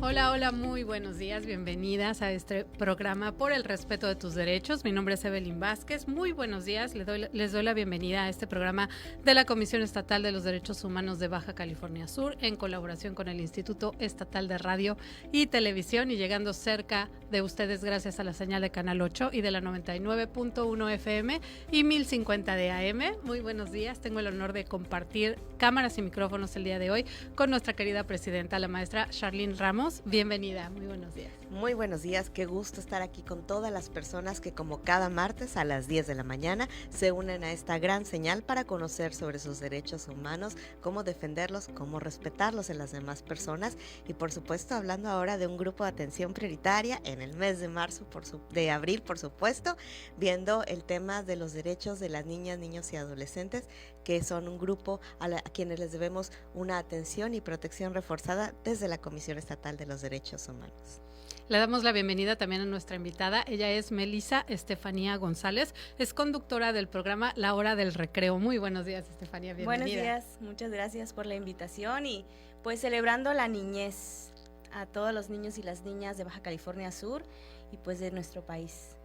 Hola, hola, muy buenos días, bienvenidas a este programa Por el Respeto de Tus Derechos. Mi nombre es Evelyn Vázquez, muy buenos días, les doy la bienvenida a este programa de la Comisión Estatal de los Derechos Humanos de Baja California Sur, en colaboración con el Instituto Estatal de Radio y Televisión, y llegando cerca de ustedes gracias a la señal de Canal 8 y de la 99.1 FM y 1050 de AM. Muy buenos días, tengo el honor de compartir cámaras y micrófonos el día de hoy con nuestra querida presidenta, la maestra Charlene Ramos. Bienvenida, muy buenos días. Muy buenos días, qué gusto estar aquí con todas las personas que como cada martes a las 10 de la mañana se unen a esta gran señal para conocer sobre sus derechos humanos, cómo defenderlos, cómo respetarlos en las demás personas y por supuesto hablando ahora de un grupo de atención prioritaria en el mes de marzo, de abril por supuesto, viendo el tema de los derechos de las niñas, niños y adolescentes, que son un grupo a quienes les debemos una atención y protección reforzada desde la Comisión Estatal de los Derechos Humanos. Le damos la bienvenida también a nuestra invitada. Ella es Melissa Estefanía González, es conductora del programa La Hora del Recreo. Muy buenos días, Estefanía, bienvenida. Buenos días, muchas gracias por la invitación y pues celebrando la niñez a todos los niños y las niñas de Baja California Sur y pues de nuestro país.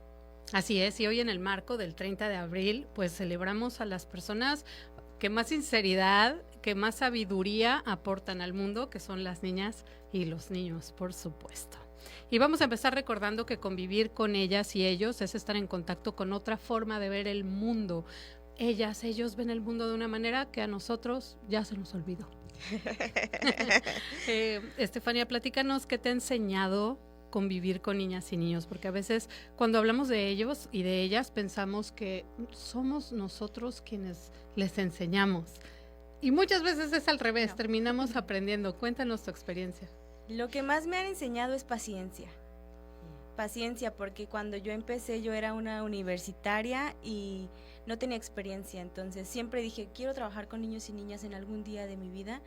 Así es, y hoy en el marco del 30 de abril, pues celebramos a las personas que más sinceridad, que más sabiduría aportan al mundo, que son las niñas y los niños, por supuesto. Y vamos a empezar recordando que convivir con ellas y ellos es estar en contacto con otra forma de ver el mundo. Ellos ven el mundo de una manera que a nosotros ya se nos olvidó. Estefanía, platícanos qué te ha enseñado convivir con niñas y niños, porque a veces cuando hablamos de ellos y de ellas pensamos que somos nosotros quienes les enseñamos y muchas veces es al revés, terminamos aprendiendo. Cuéntanos tu experiencia. Lo que más me han enseñado es paciencia, porque cuando yo empecé yo era una universitaria y no tenía experiencia, entonces siempre dije quiero trabajar con niños y niñas en algún día de mi vida,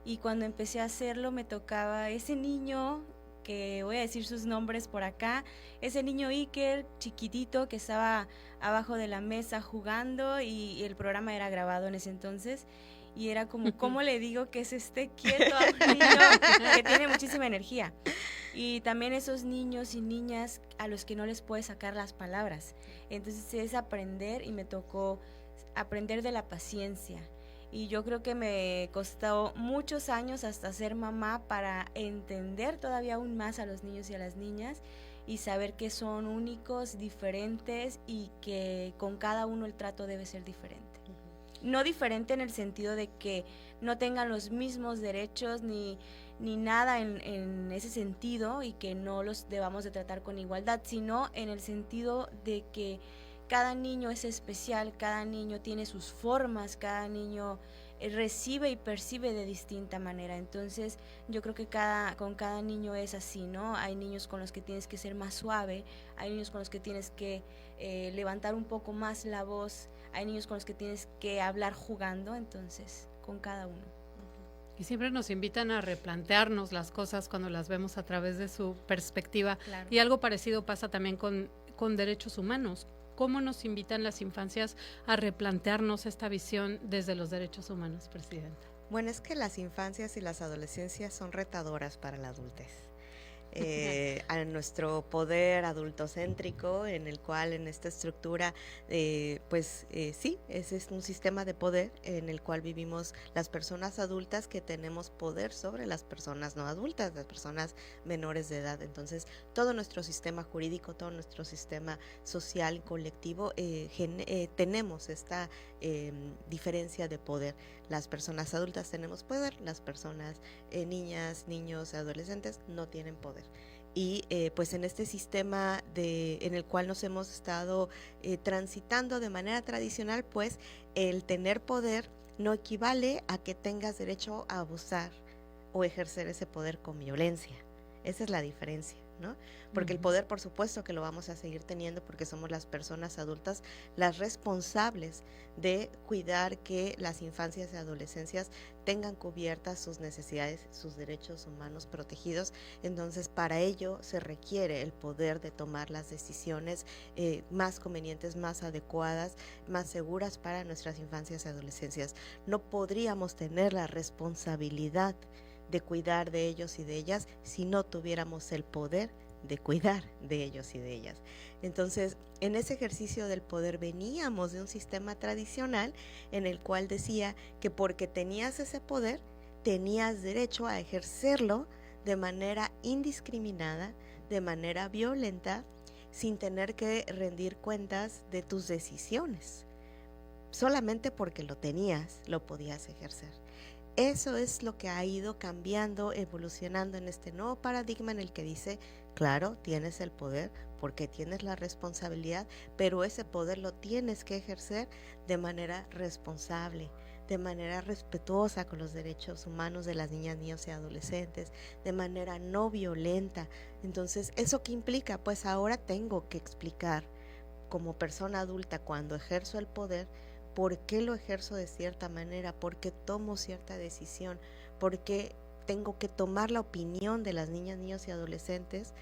y cuando empecé a hacerlo me tocaba ese niño, que voy a decir sus nombres por acá, ese niño Iker, chiquitito, que estaba abajo de la mesa jugando y el programa era grabado en ese entonces, y era como, ¿cómo le digo que se esté quieto a un niño que tiene muchísima energía? Y también esos niños y niñas a los que no les puedes sacar las palabras, entonces es aprender, y me tocó aprender de la paciencia. Y yo creo que me costó muchos años hasta ser mamá para entender todavía aún más a los niños y a las niñas y saber que son únicos, diferentes y que con cada uno el trato debe ser diferente. No diferente en el sentido de que no tengan los mismos derechos ni nada en ese sentido y que no los debamos de tratar con igualdad, sino en el sentido de que cada niño es especial, cada niño tiene sus formas, cada niño recibe y percibe de distinta manera. Entonces yo creo que con cada niño es así, ¿no? Hay niños con los que tienes que ser más suave, hay niños con los que tienes que levantar un poco más la voz, hay niños con los que tienes que hablar jugando, entonces con cada uno. Y siempre nos invitan a replantearnos las cosas cuando las vemos a través de su perspectiva. Claro. Y algo parecido pasa también con derechos humanos. ¿Cómo nos invitan las infancias a replantearnos esta visión desde los derechos humanos, Presidenta? Bueno, es que las infancias y las adolescencias son retadoras para la adultez. A nuestro poder adultocéntrico, en el cual en esta estructura, sí, ese es un sistema de poder en el cual vivimos las personas adultas que tenemos poder sobre las personas no adultas, las personas menores de edad. Entonces, todo nuestro sistema jurídico, todo nuestro sistema social y colectivo, tenemos esta diferencia de poder. Las personas adultas tenemos poder, las personas niñas, niños, adolescentes no tienen poder. Y pues en este sistema en el cual nos hemos estado transitando de manera tradicional, pues el tener poder no equivale a que tengas derecho a abusar o ejercer ese poder con violencia. Esa es la diferencia, ¿no? Porque el poder, por supuesto que lo vamos a seguir teniendo porque somos las personas adultas las responsables de cuidar que las infancias y adolescencias tengan cubiertas sus necesidades, sus derechos humanos protegidos. Entonces, para ello se requiere el poder de tomar las decisiones más convenientes, más adecuadas, más seguras para nuestras infancias y adolescencias. No podríamos tener la responsabilidad de cuidar de ellos y de ellas si no tuviéramos el poder de cuidar de ellos y de ellas. Entonces, en ese ejercicio del poder veníamos de un sistema tradicional en el cual decía que porque tenías ese poder, tenías derecho a ejercerlo de manera indiscriminada, de manera violenta, sin tener que rendir cuentas de tus decisiones. Solamente porque lo tenías, lo podías ejercer. Eso es lo que ha ido cambiando, evolucionando en este nuevo paradigma en el que dice, claro, tienes el poder porque tienes la responsabilidad, pero ese poder lo tienes que ejercer de manera responsable, de manera respetuosa con los derechos humanos de las niñas, niños y adolescentes, de manera no violenta. Entonces, ¿eso qué implica? Pues ahora tengo que explicar como persona adulta cuando ejerzo el poder, por qué lo ejerzo de cierta manera, por qué tomo cierta decisión, por qué tengo que tomar la opinión de las niñas, niños y adolescentes,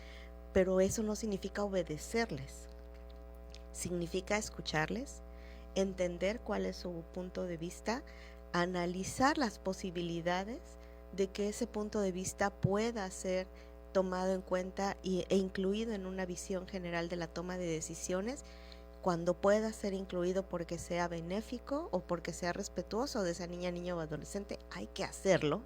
pero eso no significa obedecerles, significa escucharles, entender cuál es su punto de vista, analizar las posibilidades de que ese punto de vista pueda ser tomado en cuenta e incluido en una visión general de la toma de decisiones, cuando pueda ser incluido porque sea benéfico o porque sea respetuoso de esa niña, niño o adolescente, hay que hacerlo,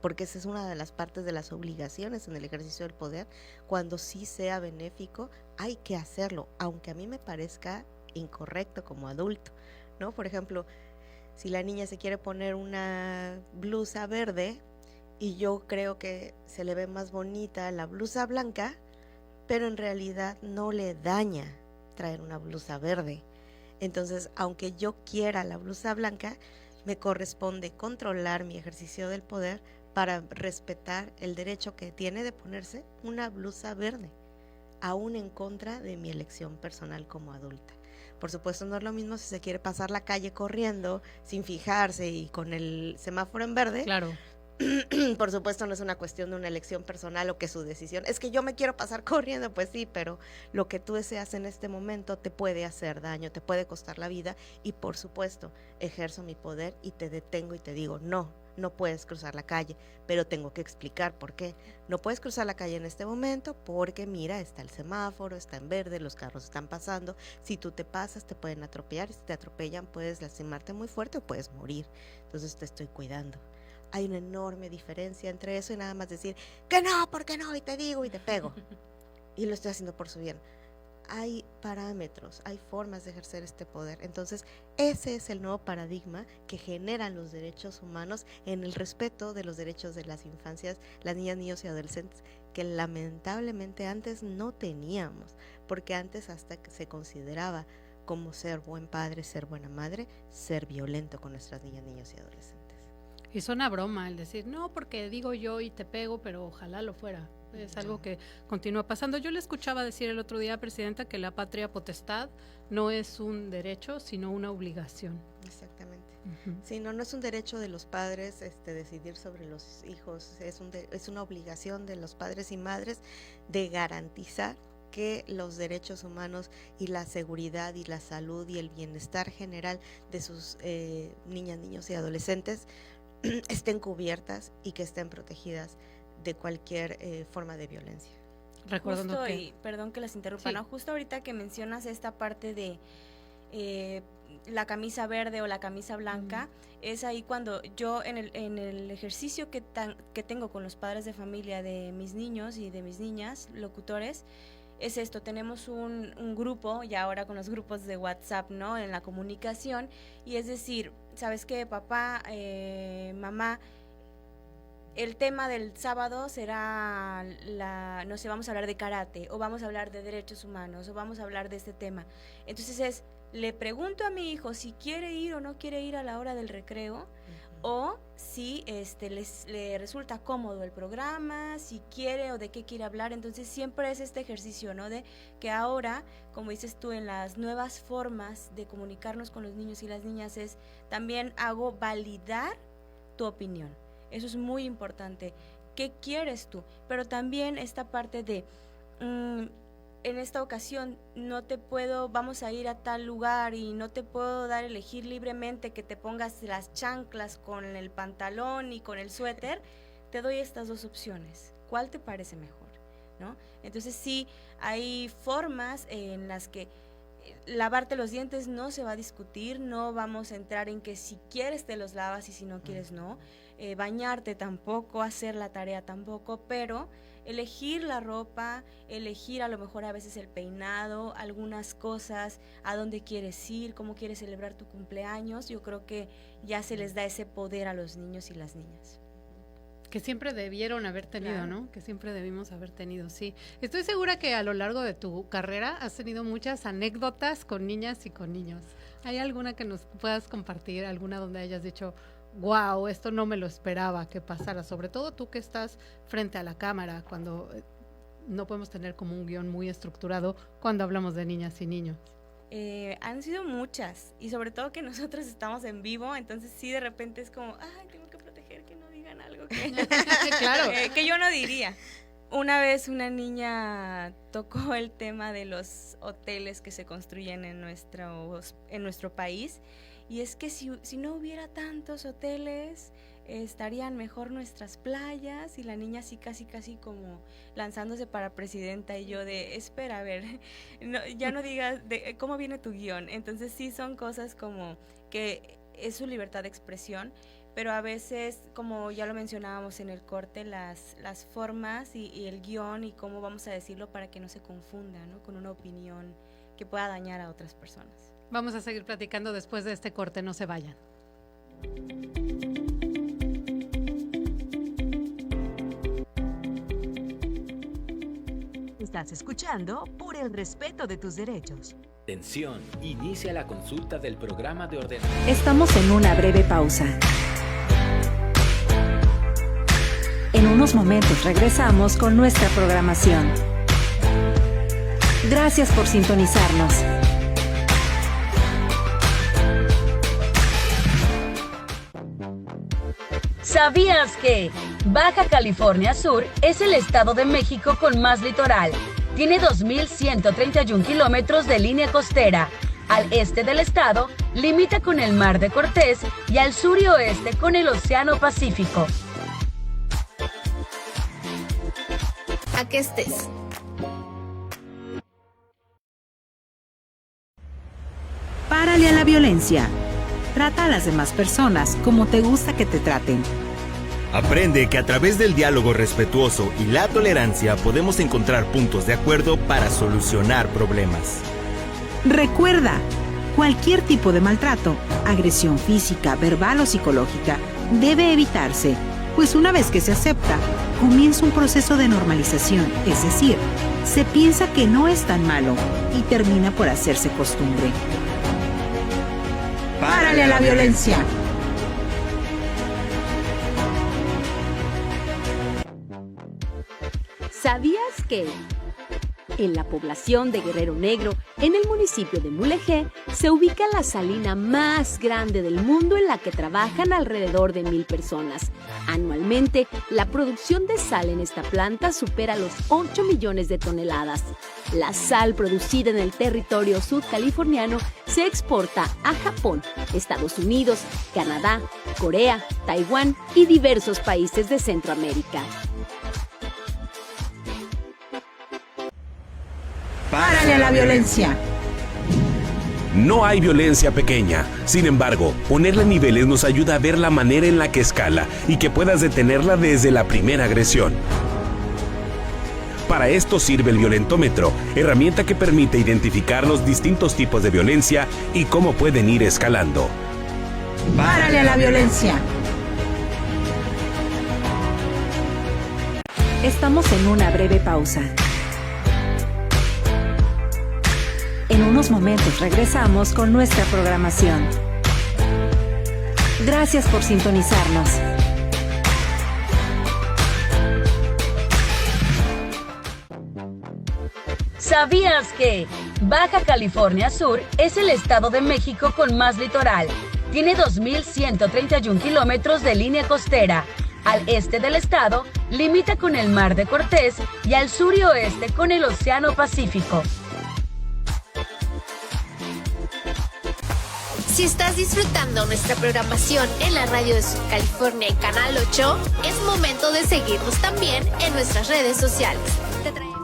porque esa es una de las partes de las obligaciones en el ejercicio del poder. Cuando sí sea benéfico, hay que hacerlo, aunque a mí me parezca incorrecto como adulto, ¿no? Por ejemplo, si la niña se quiere poner una blusa verde y yo creo que se le ve más bonita la blusa blanca, pero en realidad no le daña traer una blusa verde. Entonces, aunque yo quiera la blusa blanca, me corresponde controlar mi ejercicio del poder para respetar el derecho que tiene de ponerse una blusa verde, aún en contra de mi elección personal como adulta. Por supuesto, no es lo mismo si se quiere pasar la calle corriendo sin fijarse y con el semáforo en verde. Claro. Por supuesto no es una cuestión de una elección personal o que su decisión es que yo me quiero pasar corriendo, pues sí, pero lo que tú deseas en este momento te puede hacer daño, te puede costar la vida y por supuesto ejerzo mi poder y te detengo y te digo no puedes cruzar la calle, pero tengo que explicar por qué. No puedes cruzar la calle en este momento porque mira, está el semáforo, está en verde, los carros están pasando, si tú te pasas te pueden atropellar y si te atropellan puedes lastimarte muy fuerte o puedes morir, entonces te estoy cuidando. Hay una enorme diferencia entre eso y nada más decir que no, porque no, y te digo y te pego. Y lo estoy haciendo por su bien. Hay parámetros, hay formas de ejercer este poder. Entonces, ese es el nuevo paradigma que generan los derechos humanos en el respeto de los derechos de las infancias, las niñas, niños y adolescentes, que lamentablemente antes no teníamos, porque antes hasta que se consideraba como ser buen padre, ser buena madre, ser violento con nuestras niñas, niños y adolescentes. Y suena broma el decir, no, porque digo yo y te pego, pero ojalá lo fuera. Es algo que continúa pasando. Yo le escuchaba decir el otro día, Presidenta, que la patria potestad no es un derecho, sino una obligación. Exactamente. Sí, no es un derecho de los padres decidir sobre los hijos, es una obligación de los padres y madres de garantizar que los derechos humanos y la seguridad y la salud y el bienestar general de sus niñas, niños y adolescentes estén cubiertas y que estén protegidas de cualquier forma de violencia. Recordando justo, que... y perdón que las interrumpa, sí. ¿no? Justo ahorita que mencionas esta parte de la camisa verde o la camisa blanca, es ahí cuando yo en el ejercicio que tengo con los padres de familia de mis niños y de mis niñas, locutores, es esto, tenemos un grupo, y ahora con los grupos de WhatsApp, ¿no? En la comunicación, y es decir, ¿sabes qué, papá, mamá? El tema del sábado será no sé, vamos a hablar de karate, o vamos a hablar de derechos humanos, o vamos a hablar de este tema. Entonces le pregunto a mi hijo si quiere ir o no quiere ir a la hora del recreo, o si le resulta cómodo el programa, si quiere o de qué quiere hablar. Entonces siempre es este ejercicio, ¿no? De que ahora, como dices tú, en las nuevas formas de comunicarnos con los niños y las niñas es también hago validar tu opinión. Eso es muy importante. ¿Qué quieres tú? Pero también esta parte de en esta ocasión vamos a ir a tal lugar y no te puedo dar elegir libremente que te pongas las chanclas con el pantalón y con el suéter, te doy estas 2 opciones, ¿cuál te parece mejor? ¿No? Entonces sí, hay formas en las que lavarte los dientes no se va a discutir, no vamos a entrar en que si quieres te los lavas y si no quieres no, bañarte tampoco, hacer la tarea tampoco, pero elegir la ropa, elegir a lo mejor a veces el peinado, algunas cosas, a dónde quieres ir, cómo quieres celebrar tu cumpleaños, yo creo que ya se les da ese poder a los niños y las niñas. Que siempre debieron haber tenido, Claro. ¿no? Que siempre debimos haber tenido, sí. Estoy segura que a lo largo de tu carrera has tenido muchas anécdotas con niñas y con niños. ¿Hay alguna que nos puedas compartir? ¿Alguna donde hayas dicho, wow, esto no me lo esperaba que pasara? Sobre todo tú que estás frente a la cámara, cuando no podemos tener como un guión muy estructurado cuando hablamos de niñas y niños. Han sido muchas, y sobre todo que nosotros estamos en vivo, entonces sí de repente es como, ay, tengo que proteger que no digan algo que, Claro. que yo no diría. Una vez una niña tocó el tema de los hoteles que se construyen en nuestro país, y es que si no hubiera tantos hoteles, estarían mejor nuestras playas, y la niña así casi como lanzándose para presidenta, y yo de, espera, a ver, no, ya no digas cómo viene tu guión. Entonces sí son cosas como que es su libertad de expresión, pero a veces, como ya lo mencionábamos en el corte, las formas y el guión y cómo vamos a decirlo para que no se confunda, ¿no?, con una opinión que pueda dañar a otras personas. Vamos a seguir platicando después de este corte, no se vayan. Estás escuchando Por el Respeto de Tus Derechos. Atención, inicia la consulta del programa de ordenanza. Estamos en una breve pausa. En unos momentos regresamos con nuestra programación. Gracias por sintonizarnos. ¿Sabías que Baja California Sur es el estado de México con más litoral? Tiene 2.131 kilómetros de línea costera. Al este del estado, limita con el Mar de Cortés y al sur y oeste con el Océano Pacífico. A que estés. Párale a la violencia. Trata a las demás personas como te gusta que te traten. Aprende que a través del diálogo respetuoso y la tolerancia podemos encontrar puntos de acuerdo para solucionar problemas. Recuerda, cualquier tipo de maltrato, agresión física, verbal o psicológica, debe evitarse, pues una vez que se acepta, comienza un proceso de normalización, es decir, se piensa que no es tan malo y termina por hacerse costumbre. ¡Párale a la violencia! ¿Sabías que en la población de Guerrero Negro, en el municipio de Mulegé, se ubica la salina más grande del mundo en la que trabajan alrededor de 1,000 personas? Anualmente, la producción de sal en esta planta supera los 8 millones de toneladas. La sal producida en el territorio sudcaliforniano se exporta a Japón, Estados Unidos, Canadá, Corea, Taiwán y diversos países de Centroamérica. ¡Párale a la violencia! No hay violencia pequeña. Sin embargo, ponerle niveles nos ayuda a ver la manera en la que escala y que puedas detenerla desde la primera agresión. Para esto sirve el violentómetro, herramienta que permite identificar los distintos tipos de violencia y cómo pueden ir escalando. ¡Párale a la violencia! Estamos en una breve pausa. En unos momentos regresamos con nuestra programación. Gracias por sintonizarnos. ¿Sabías que Baja California Sur es el estado de México con más litoral? Tiene 2.131 kilómetros de línea costera. Al este del estado, limita con el Mar de Cortés y al sur y oeste con el Océano Pacífico. Si estás disfrutando nuestra programación en la radio de California y Canal 8, es momento de seguirnos también en nuestras redes sociales. Te traemos.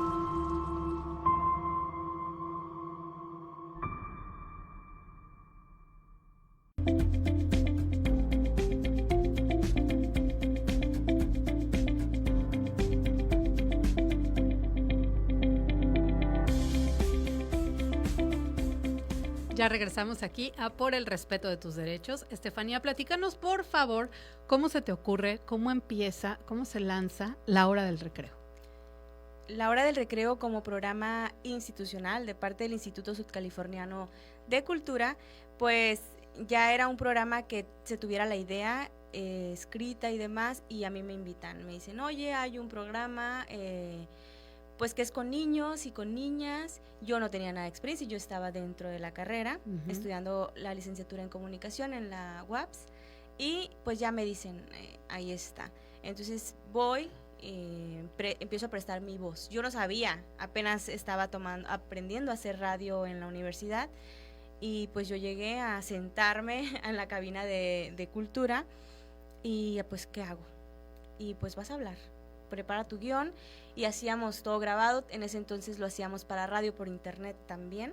Ya regresamos aquí a Por el Respeto de tus Derechos. Estefanía, platícanos por favor cómo se te ocurre, cómo empieza, cómo se lanza la Hora del Recreo. La Hora del Recreo como programa institucional de parte del Instituto Sudcaliforniano de Cultura, pues ya era un programa que se tuviera la idea escrita y demás, y a mí me invitan, me dicen, oye, hay un programa pues que es con niños y con niñas. Yo no tenía nada de experiencia, yo estaba dentro de la carrera, estudiando la licenciatura en comunicación en la UAPS, y pues ya me dicen, ahí está. Entonces voy, empiezo a prestar mi voz. Yo no sabía, apenas estaba aprendiendo a hacer radio en la universidad, y pues yo llegué a sentarme en la cabina de cultura, y pues ¿qué hago? Y pues vas a hablar, prepara tu guión, y hacíamos todo grabado. En ese entonces lo hacíamos para radio por internet también,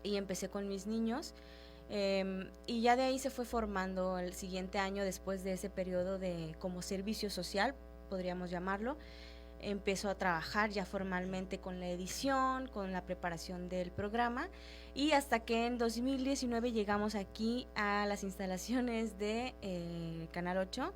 y empecé con mis niños, y ya de ahí se fue formando el siguiente año, después de ese periodo de como servicio social, podríamos llamarlo. Empezó a trabajar ya formalmente con la edición, con la preparación del programa, y hasta que en 2019 llegamos aquí a las instalaciones de Canal 8,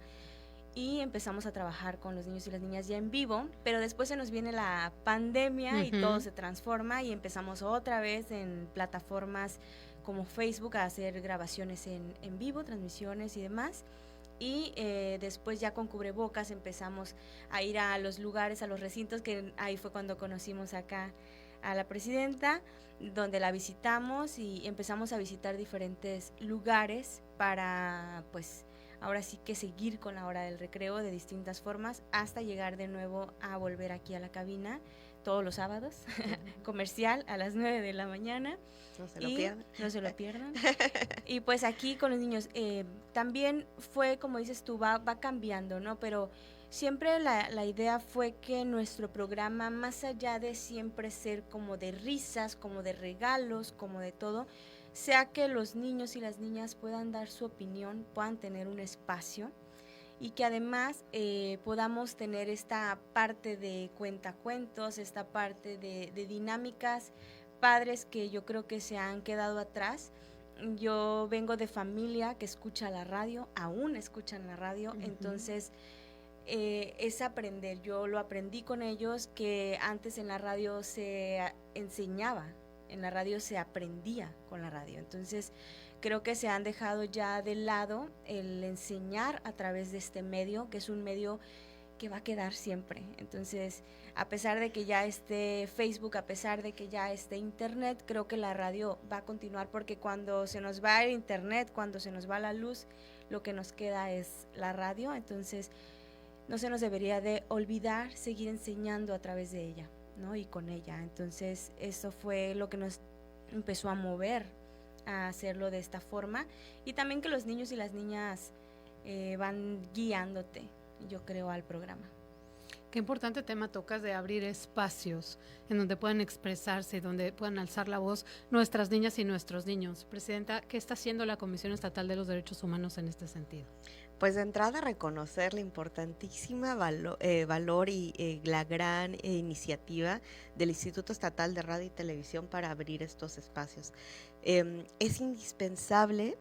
y empezamos a trabajar con los niños y las niñas ya en vivo, pero después se nos viene la pandemia y todo se transforma, y empezamos otra vez en plataformas como Facebook a hacer grabaciones en vivo, transmisiones y demás. Y después ya con cubrebocas empezamos a ir a los lugares, a los recintos, que ahí fue cuando conocimos acá a la presidenta, donde la visitamos y empezamos a visitar diferentes lugares para pues ahora sí que seguir con la Hora del Recreo de distintas formas, hasta llegar de nuevo a volver aquí a la cabina todos los sábados, comercial a las 9 de la mañana. No se lo pierdan. No se lo pierdan. Y pues aquí con los niños, también fue, como dices tú, va cambiando, ¿no? Pero siempre la idea fue que nuestro programa, más allá de siempre ser como de risas, como de regalos, como de todo, sea que los niños y las niñas puedan dar su opinión, puedan tener un espacio, y que además podamos tener esta parte de cuentacuentos, esta parte de dinámicas padres que yo creo que se han quedado atrás. Yo vengo de familia que escucha la radio, aún escuchan la radio, entonces es aprender. Yo lo aprendí con ellos, que antes en la radio se enseñaba, en la radio se aprendía con la radio. Entonces creo que se han dejado ya de lado el enseñar a través de este medio, que es un medio que va a quedar siempre. Entonces, a pesar de que ya esté Facebook, a pesar de que ya esté internet, creo que la radio va a continuar, porque cuando se nos va el internet, cuando se nos va la luz, lo que nos queda es la radio. Entonces no se nos debería de olvidar seguir enseñando a través de ella, ¿no? Y con ella. Entonces eso fue lo que nos empezó a mover a hacerlo de esta forma, y también que los niños y las niñas van guiándote, yo creo, al programa. Qué importante tema tocas, de abrir espacios en donde puedan expresarse, donde puedan alzar la voz nuestras niñas y nuestros niños. Presidenta, ¿qué está haciendo la Comisión Estatal de los Derechos Humanos en este sentido? Pues de entrada reconocer la importantísima valor y la gran iniciativa del Instituto Estatal de Radio y Televisión para abrir estos espacios. Es indispensable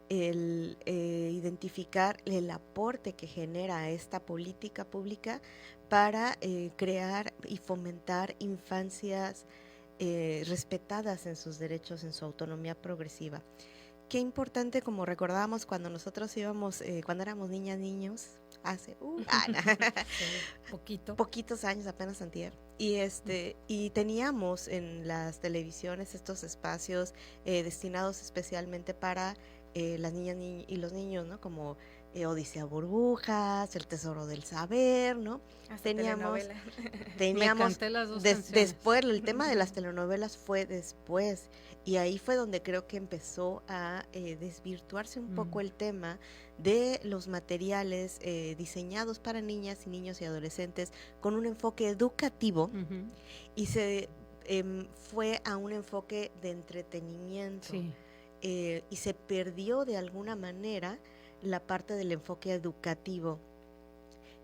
el identificar el aporte que genera esta política pública para crear y fomentar infancias respetadas en sus derechos, en su autonomía progresiva. Qué importante, como recordábamos cuando nosotros íbamos, cuando éramos niñas, niños, hace poquitos años, apenas antier, y teníamos en las televisiones estos espacios destinados especialmente para las niñas y los niños, ¿no? Como Odisea Burbujas, El Tesoro del Saber, ¿no? Hasta Teníamos Me canté las dos canciones. después, el tema de las telenovelas fue después, y ahí fue donde creo que empezó a desvirtuarse un poco el tema de los materiales diseñados para niñas y niños y adolescentes con un enfoque educativo, y se fue a un enfoque de entretenimiento, y se perdió de alguna manera la parte del enfoque educativo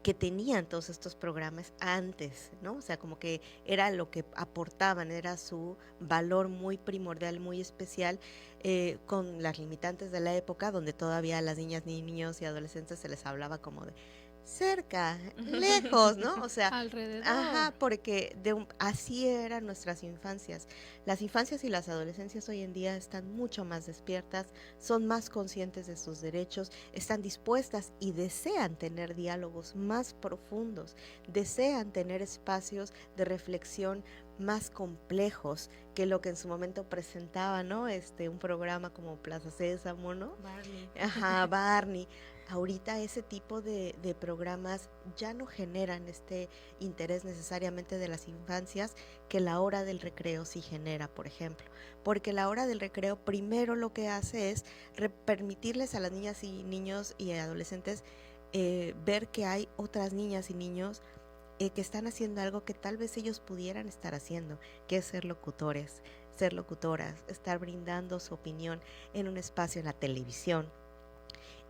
que tenían todos estos programas antes, ¿no? O sea, como que era lo que aportaban, era su valor muy primordial, muy especial, con las limitantes de la época, donde todavía a las niñas, niños y adolescentes se les hablaba como de cerca, lejos, ¿no? O sea, alrededor. Ajá, porque así eran nuestras infancias. Las infancias y las adolescencias hoy en día están mucho más despiertas, son más conscientes de sus derechos, están dispuestas y desean tener diálogos más profundos, desean tener espacios de reflexión más complejos que lo que en su momento presentaba, ¿no? Un programa como Plaza Sésamo, ¿no? Barney. Ajá, Barney. Ahorita ese tipo de programas ya no generan este interés necesariamente de las infancias que la hora del recreo sí genera, por ejemplo. Porque la hora del recreo primero lo que hace es permitirles a las niñas y niños y adolescentes ver que hay otras niñas y niños que están haciendo algo que tal vez ellos pudieran estar haciendo, que es ser locutores, ser locutoras, estar brindando su opinión en un espacio en la televisión.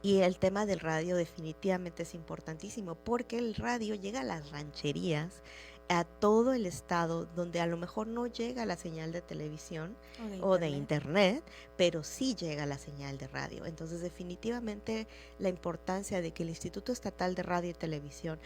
Y el tema del radio definitivamente es importantísimo, porque el radio llega a las rancherías, a todo el estado, donde a lo mejor no llega la señal de televisión o de internet, pero sí llega la señal de radio. Entonces definitivamente la importancia de que el Instituto Estatal de Radio y Televisión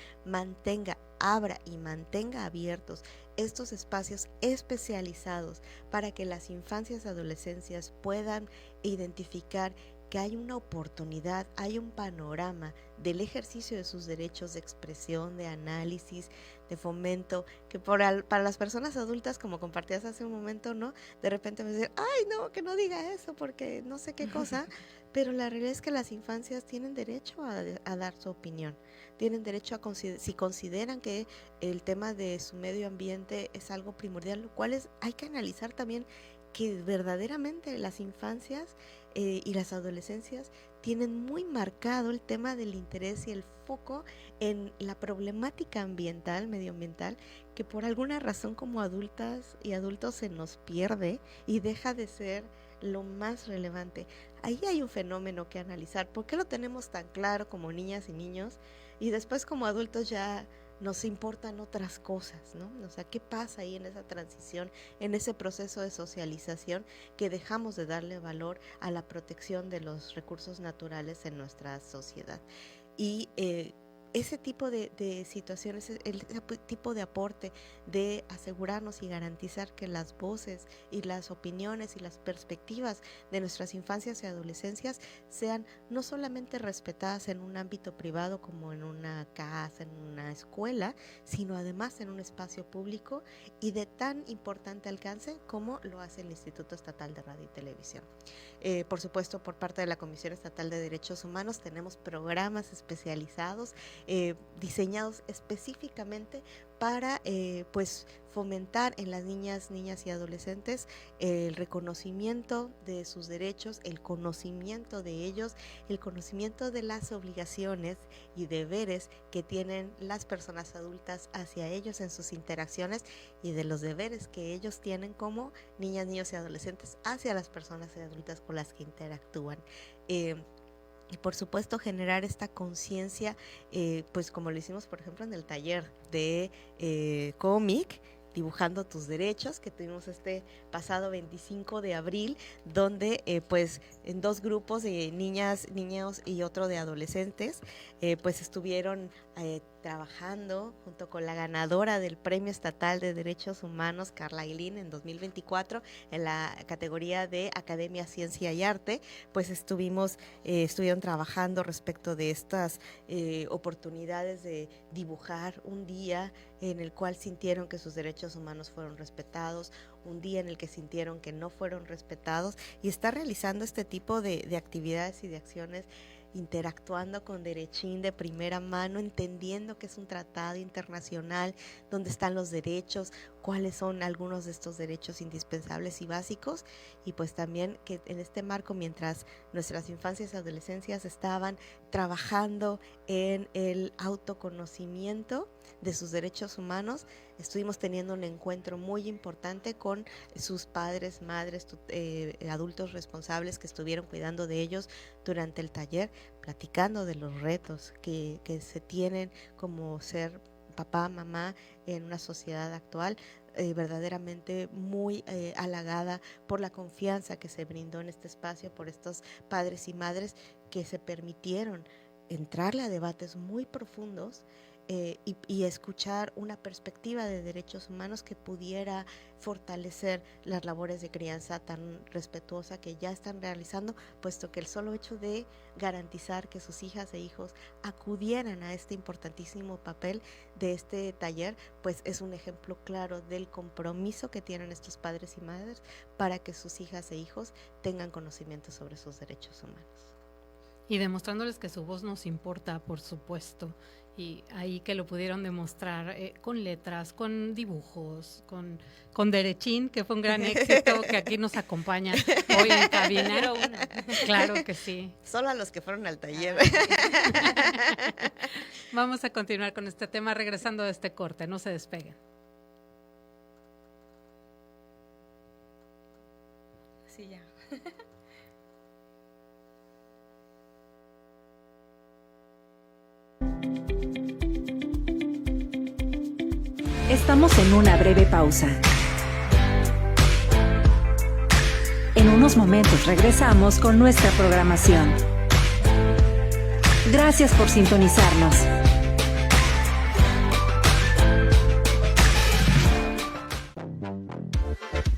abra y mantenga abiertos estos espacios especializados para que las infancias y adolescencias puedan identificar que hay una oportunidad, hay un panorama del ejercicio de sus derechos de expresión, de análisis, de fomento, que para las personas adultas, como compartías hace un momento, ¿no? De repente me dicen, ay, no, que no diga eso porque no sé qué cosa, pero la realidad es que las infancias tienen derecho a dar su opinión, tienen derecho si consideran que el tema de su medio ambiente es algo primordial, lo cual hay que analizar también que verdaderamente las infancias y las adolescencias tienen muy marcado el tema del interés y el foco en la problemática ambiental, medioambiental, que por alguna razón como adultas y adultos se nos pierde y deja de ser lo más relevante. Ahí hay un fenómeno que analizar. ¿Por qué lo tenemos tan claro como niñas y niños y después como adultos ya nos importan otras cosas, ¿no? O sea, ¿qué pasa ahí en esa transición, en ese proceso de socialización que dejamos de darle valor a la protección de los recursos naturales en nuestra sociedad? Y ese tipo de situaciones, ese tipo de aporte de asegurarnos y garantizar que las voces y las opiniones y las perspectivas de nuestras infancias y adolescencias sean no solamente respetadas en un ámbito privado como en una casa, en una escuela, sino además en un espacio público y de tan importante alcance como lo hace el Instituto Estatal de Radio y Televisión. Por supuesto, por parte de la Comisión Estatal de Derechos Humanos tenemos programas especializados diseñados específicamente para pues fomentar en las niñas y adolescentes el reconocimiento de sus derechos, el conocimiento de ellos, el conocimiento de las obligaciones y deberes que tienen las personas adultas hacia ellos en sus interacciones y de los deberes que ellos tienen como niñas, niños y adolescentes hacia las personas adultas con las que interactúan. Y por supuesto generar esta conciencia, pues como lo hicimos por ejemplo en el taller de cómic, Dibujando tus Derechos, que tuvimos este pasado 25 de abril, donde pues en dos grupos de niñas, niños y otro de adolescentes, pues estuvieron trabajando junto con la ganadora del Premio Estatal de Derechos Humanos, Carla Aguilín, en 2024, en la categoría de Academia, Ciencia y Arte, pues estuvieron trabajando respecto de estas oportunidades de dibujar un día en el cual sintieron que sus derechos humanos fueron respetados, un día en el que sintieron que no fueron respetados, y está realizando este tipo de actividades y de acciones interactuando con Derechín de primera mano, entendiendo que es un tratado internacional donde están los derechos, cuáles son algunos de estos derechos indispensables y básicos, y pues también que en este marco, mientras nuestras infancias y adolescencias estaban trabajando en el autoconocimiento de sus derechos humanos, estuvimos teniendo un encuentro muy importante con sus padres, madres, adultos responsables que estuvieron cuidando de ellos durante el taller, platicando de los retos que se tienen como ser papá, mamá en una sociedad actual. Verdaderamente muy halagada por la confianza que se brindó en este espacio por estos padres y madres que se permitieron entrarle a debates muy profundos y escuchar una perspectiva de derechos humanos que pudiera fortalecer las labores de crianza tan respetuosa que ya están realizando, puesto que el solo hecho de garantizar que sus hijas e hijos acudieran a este importantísimo papel de este taller, pues es un ejemplo claro del compromiso que tienen estos padres y madres para que sus hijas e hijos tengan conocimiento sobre sus derechos humanos. Y demostrándoles que su voz nos importa, por supuesto. Y ahí que lo pudieron demostrar con letras, con dibujos, con Derechín, que fue un gran éxito, que aquí nos acompaña hoy en cabina. Claro que sí. Solo a los que fueron al taller. Vamos a continuar con este tema regresando de este corte, no se despeguen. Sí, ya. Estamos en una breve pausa. En unos momentos regresamos con nuestra programación. Gracias por sintonizarnos.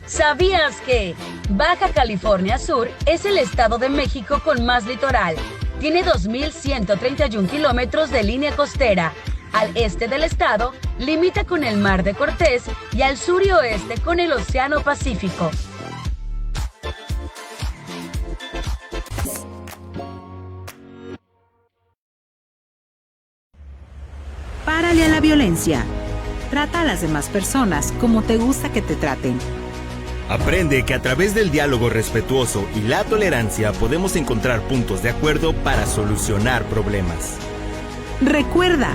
¿Sabías que Baja California Sur es el estado de México con más litoral? Tiene 2.131 kilómetros de línea costera. Al este del estado, limita con el Mar de Cortés y al sur y oeste con el Océano Pacífico. Párale a la violencia. Trata a las demás personas como te gusta que te traten. Aprende que a través del diálogo respetuoso y la tolerancia podemos encontrar puntos de acuerdo para solucionar problemas. Recuerda,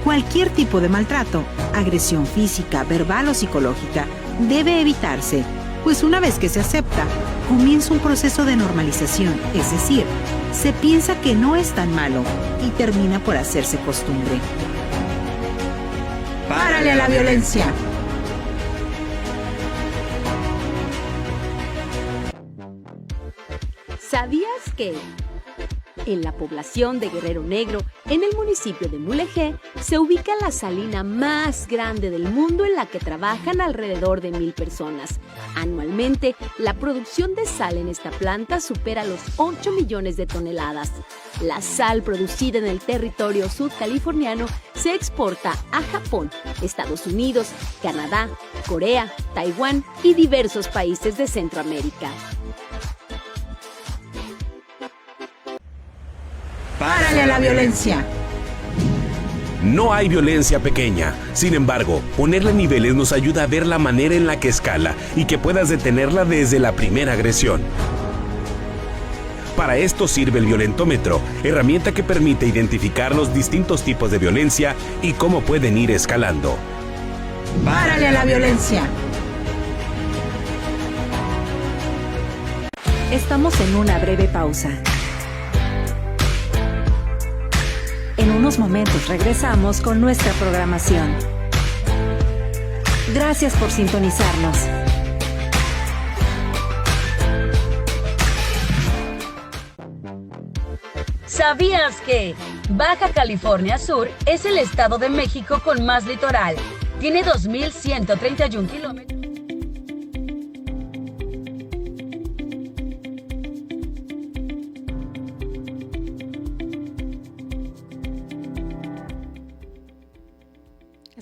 cualquier tipo de maltrato, agresión física, verbal o psicológica debe evitarse, pues una vez que se acepta, comienza un proceso de normalización, es decir, se piensa que no es tan malo y termina por hacerse costumbre. ¡Párale a la violencia! ¿Sabías que en la población de Guerrero Negro, en el municipio de Mulegé, se ubica la salina más grande del mundo en la que trabajan alrededor de 1,000 personas? Anualmente, la producción de sal en esta planta supera los 8 millones de toneladas. La sal producida en el territorio sudcaliforniano se exporta a Japón, Estados Unidos, Canadá, Corea, Taiwán y diversos países de Centroamérica. ¡Párale a la violencia! No hay violencia pequeña. Sin embargo, ponerle niveles nos ayuda a ver la manera en la que escala y que puedas detenerla desde la primera agresión. Para esto sirve el violentómetro, herramienta que permite identificar los distintos tipos de violencia y cómo pueden ir escalando. ¡Párale a la violencia! Estamos en una breve pausa. En unos momentos regresamos con nuestra programación. Gracias por sintonizarnos. ¿Sabías que Baja California Sur es el estado de México con más litoral? Tiene 2.131 kilómetros.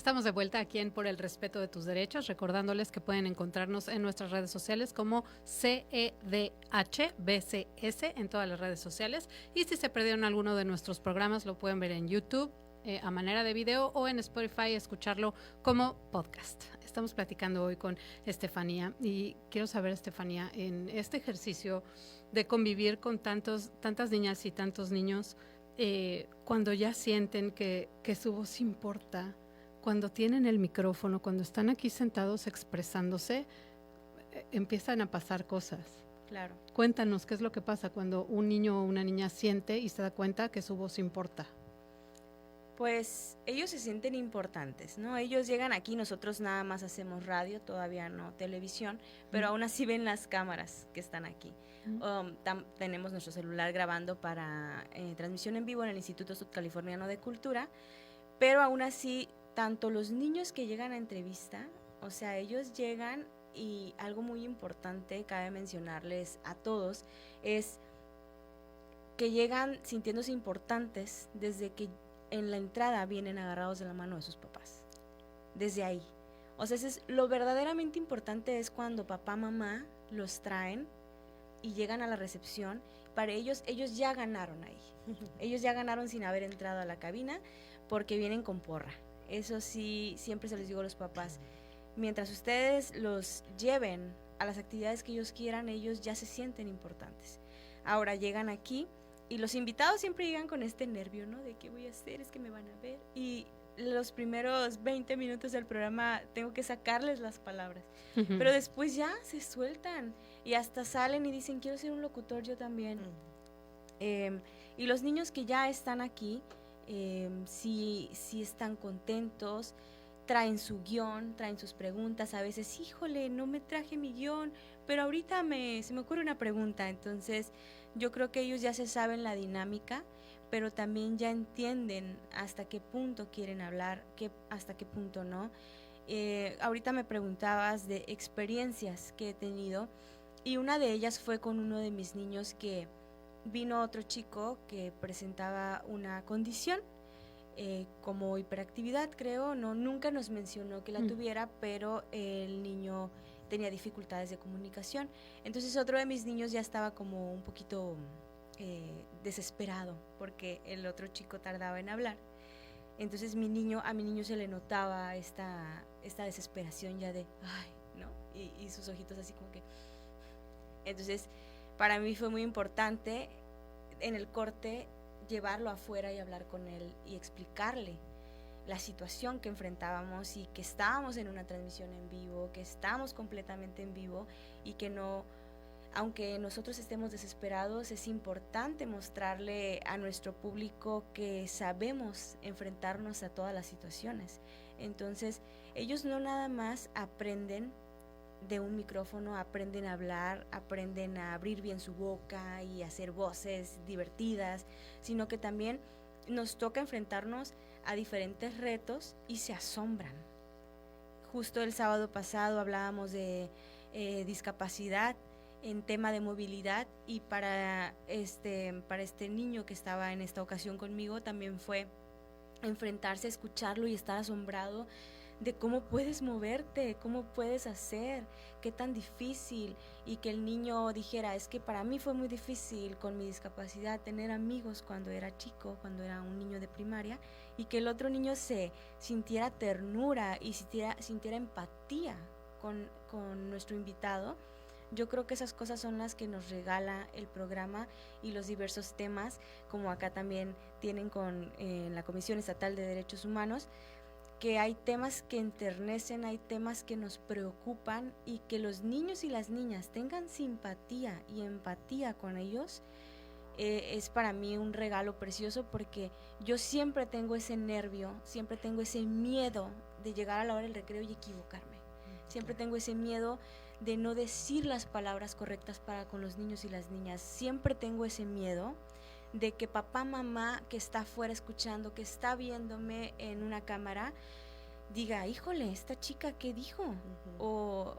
Estamos de vuelta aquí en Por el Respeto de tus Derechos, recordándoles que pueden encontrarnos en nuestras redes sociales como CEDHBCS en todas las redes sociales, y si se perdieron alguno de nuestros programas lo pueden ver en YouTube a manera de video o en Spotify escucharlo como podcast. Estamos platicando hoy con Estefanía y quiero saber, Estefanía, en este ejercicio de convivir con tantas niñas y tantos niños, cuando ya sienten que su voz importa, cuando tienen el micrófono, cuando están aquí sentados expresándose, empiezan a pasar cosas. Claro. Cuéntanos, ¿qué es lo que pasa cuando un niño o una niña siente y se da cuenta que su voz importa? Pues ellos se sienten importantes, ¿no? Ellos llegan aquí, nosotros nada más hacemos radio, todavía no televisión, pero aún así ven las cámaras que están aquí. Tenemos nuestro celular grabando para transmisión en vivo en el Instituto Sudcaliforniano de Cultura, pero aún así, tanto los niños que llegan a entrevista, o sea, ellos llegan y algo muy importante, cabe mencionarles a todos, es que llegan sintiéndose importantes desde que en la entrada vienen agarrados de la mano de sus papás, desde ahí. O sea, lo verdaderamente importante es cuando papá, mamá los traen y llegan a la recepción. Para ellos ya ganaron ahí. Ellos ya ganaron sin haber entrado a la cabina porque vienen con porra. Eso sí, siempre se les digo a los papás, mientras ustedes los lleven a las actividades que ellos quieran, ellos ya se sienten importantes. Ahora llegan aquí y los invitados siempre llegan con este nervio, ¿no? De qué voy a hacer, es que me van a ver. Y los primeros 20 minutos del programa tengo que sacarles las palabras. Pero después ya se sueltan y hasta salen y dicen, quiero ser un locutor yo también. Y los niños que ya están aquí, sí están contentos, traen su guión, traen sus preguntas. A veces, híjole, no me traje mi guión, pero ahorita se me ocurre una pregunta. Entonces, yo creo que ellos ya se saben la dinámica, pero también ya entienden hasta qué punto quieren hablar, hasta qué punto no. Ahorita me preguntabas de experiencias que he tenido, y una de ellas fue con uno de mis niños, que vino otro chico que presentaba una condición, como hiperactividad, creo, nunca nos mencionó que la tuviera, pero el niño tenía dificultades de comunicación. Entonces otro de mis niños ya estaba como un poquito desesperado porque el otro chico tardaba en hablar. Entonces a mi niño se le notaba esta desesperación ya de, ay, ¿no? Y sus ojitos así como que... Entonces para mí fue muy importante en el corte llevarlo afuera y hablar con él y explicarle la situación que enfrentábamos y que estábamos en una transmisión en vivo, que estamos completamente en vivo y que no, aunque nosotros estemos desesperados, es importante mostrarle a nuestro público que sabemos enfrentarnos a todas las situaciones. Entonces, ellos no nada más aprenden de un micrófono, aprenden a hablar, aprenden a abrir bien su boca y hacer voces divertidas, sino que también nos toca enfrentarnos a diferentes retos y se asombran. Justo el sábado pasado hablábamos de discapacidad en tema de movilidad, y para este niño que estaba en esta ocasión conmigo también fue enfrentarse a escucharlo y estar asombrado de cómo puedes moverte, cómo puedes hacer, qué tan difícil, y que el niño dijera, es que para mí fue muy difícil con mi discapacidad tener amigos cuando era chico, cuando era un niño de primaria, y que el otro niño se sintiera ternura y sintiera empatía con nuestro invitado. Yo creo que esas cosas son las que nos regala el programa y los diversos temas, como acá también tienen con la Comisión Estatal de Derechos Humanos, que hay temas que enternecen, hay temas que nos preocupan, y que los niños y las niñas tengan simpatía y empatía con ellos, es para mí un regalo precioso, porque yo siempre tengo ese nervio, siempre tengo ese miedo de llegar a la hora del recreo y equivocarme. Siempre tengo ese miedo de no decir las palabras correctas para con los niños y las niñas. Siempre tengo ese miedo de que papá, mamá, que está afuera escuchando, que está viéndome en una cámara, diga, híjole, esta chica, ¿qué dijo? O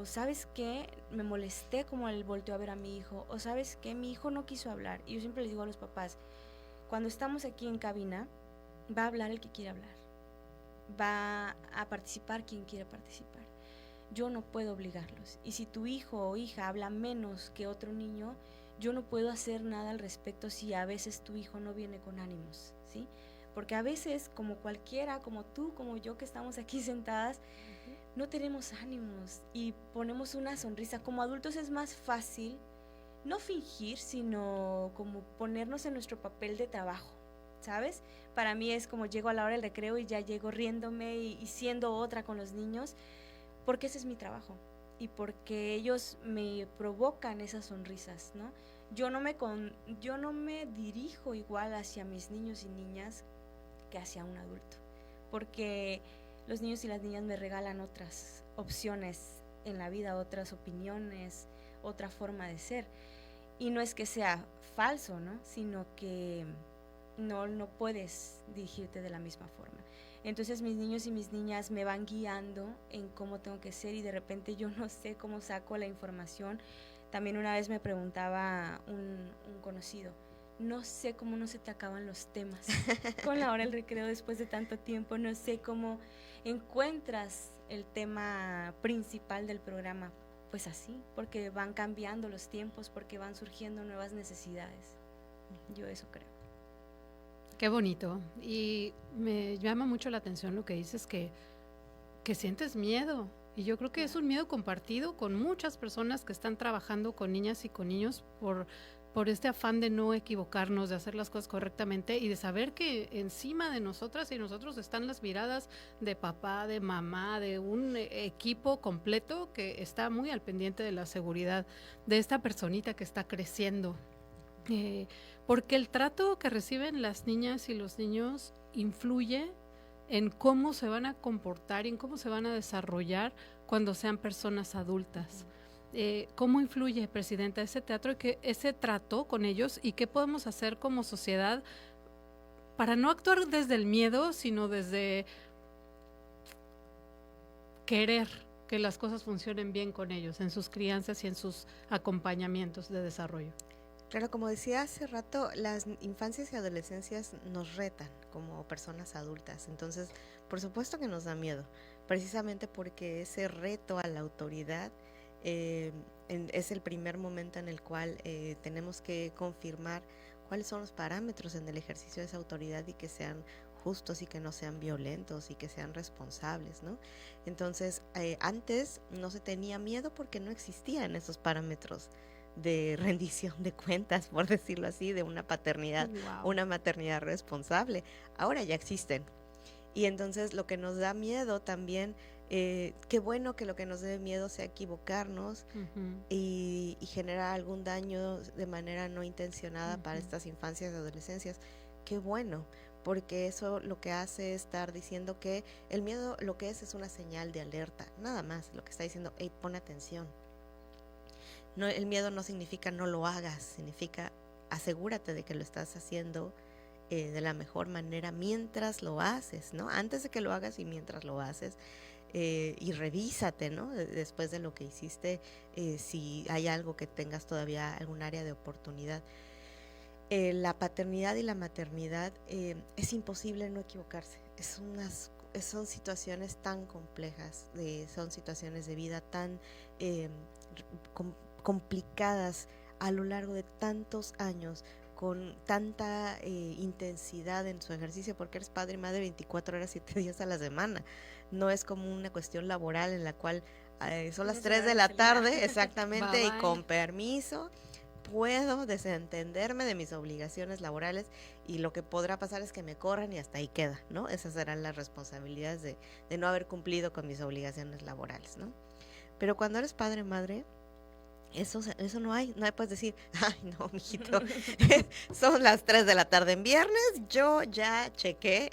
¿sabes qué? Me molesté como él volteó a ver a mi hijo. O ¿sabes qué? Mi hijo no quiso hablar. Y yo siempre les digo a los papás, cuando estamos aquí en cabina, va a hablar el que quiera hablar. va a participar quien quiera participar. Yo no puedo obligarlos. Y si tu hijo o hija habla menos que otro niño, yo no puedo hacer nada al respecto si a veces tu hijo no viene con ánimos, ¿sí? Porque a veces, como cualquiera, como tú, como yo que estamos aquí sentadas, no tenemos ánimos y ponemos una sonrisa. Como adultos es más fácil no fingir, sino como ponernos en nuestro papel de trabajo, ¿sabes? Para mí es como llego a la hora del recreo y ya llego riéndome y siendo otra con los niños, porque ese es mi trabajo y porque ellos me provocan esas sonrisas, ¿no? Yo no me dirijo igual hacia mis niños y niñas que hacia un adulto, porque los niños y las niñas me regalan otras opciones en la vida, otras opiniones, otra forma de ser. Y no es que sea falso, ¿no? Sino que no puedes dirigirte de la misma forma. Entonces mis niños y mis niñas me van guiando en cómo tengo que ser y de repente yo no sé cómo saco la información. También una vez me preguntaba un conocido, no sé cómo no se te acaban los temas con la hora del recreo después de tanto tiempo, no sé cómo encuentras el tema principal del programa. Pues así, porque van cambiando los tiempos, porque van surgiendo nuevas necesidades. Yo eso creo. Qué bonito. Y me llama mucho la atención lo que dices, que sientes miedo. Y yo creo que es un miedo compartido con muchas personas que están trabajando con niñas y con niños por este afán de no equivocarnos, de hacer las cosas correctamente y de saber que encima de nosotras y nosotros están las miradas de papá, de mamá, de un equipo completo que está muy al pendiente de la seguridad de esta personita que está creciendo. Porque el trato que reciben las niñas y los niños influye en cómo se van a comportar y en cómo se van a desarrollar cuando sean personas adultas. ¿Cómo influye, Presidenta, ese trato con ellos y qué podemos hacer como sociedad para no actuar desde el miedo, sino desde querer que las cosas funcionen bien con ellos, en sus crianzas y en sus acompañamientos de desarrollo? Claro, como decía hace rato, las infancias y adolescencias nos retan como personas adultas, entonces por supuesto que nos da miedo, precisamente porque ese reto a la autoridad es el primer momento en el cual tenemos que confirmar cuáles son los parámetros en el ejercicio de esa autoridad y que sean justos y que no sean violentos y que sean responsables, ¿no? Entonces, antes no se tenía miedo porque no existían esos parámetros de rendición de cuentas, por decirlo así, de una paternidad, una maternidad responsable. Ahora ya existen. Y entonces lo que nos da miedo también, qué bueno que lo que nos dé miedo sea equivocarnos y generar algún daño de manera no intencionada para estas infancias y adolescencias. Qué bueno, porque eso lo que hace es estar diciendo que el miedo lo que es una señal de alerta, nada más, lo que está diciendo, hey, pon atención. No, el miedo no significa no lo hagas, significa asegúrate de que lo estás haciendo de la mejor manera mientras lo haces, ¿no? Antes de que lo hagas y mientras lo haces, y revísate, ¿no? Después de lo que hiciste, si hay algo que tengas todavía algún área de oportunidad. La paternidad y la maternidad, es imposible no equivocarse. Son situaciones tan complejas, son situaciones de vida tan complicadas a lo largo de tantos años, con tanta intensidad en su ejercicio, porque eres padre y madre 24 horas, 7 días a la semana. No es como una cuestión laboral en la cual son las 3 de la tarde, exactamente, y con permiso puedo desentenderme de mis obligaciones laborales y lo que podrá pasar es que me corran y hasta ahí queda, ¿no? Esas serán las responsabilidades de no haber cumplido con mis obligaciones laborales, ¿no? Pero cuando eres padre, madre, eso no hay puedes decir, ay no, mijito, son las 3 de la tarde en viernes, yo ya chequé,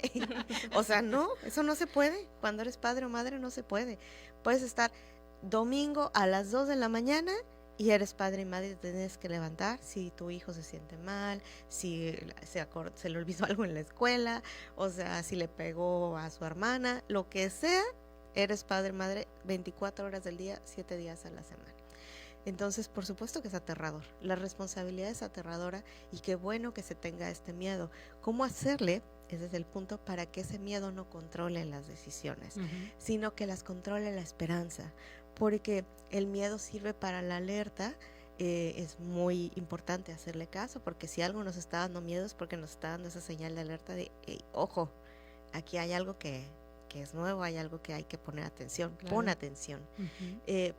o sea, no, eso no se puede, cuando eres padre o madre no se puede, puedes estar domingo a las 2 de la mañana y eres padre y madre, te tienes que levantar si tu hijo se siente mal, si se le olvidó algo en la escuela, o sea, si le pegó a su hermana, lo que sea, eres padre, madre 24 horas del día, 7 días a la semana. Entonces, por supuesto que es aterrador, la responsabilidad es aterradora y qué bueno que se tenga este miedo. ¿Cómo hacerle? ese es el punto, para que ese miedo no controle las decisiones, sino que las controle la esperanza, porque el miedo sirve para la alerta. Es muy importante hacerle caso, porque si algo nos está dando miedo es porque nos está dando esa señal de alerta de, ojo, aquí hay algo que es nuevo, hay algo que hay que poner atención, pon atención.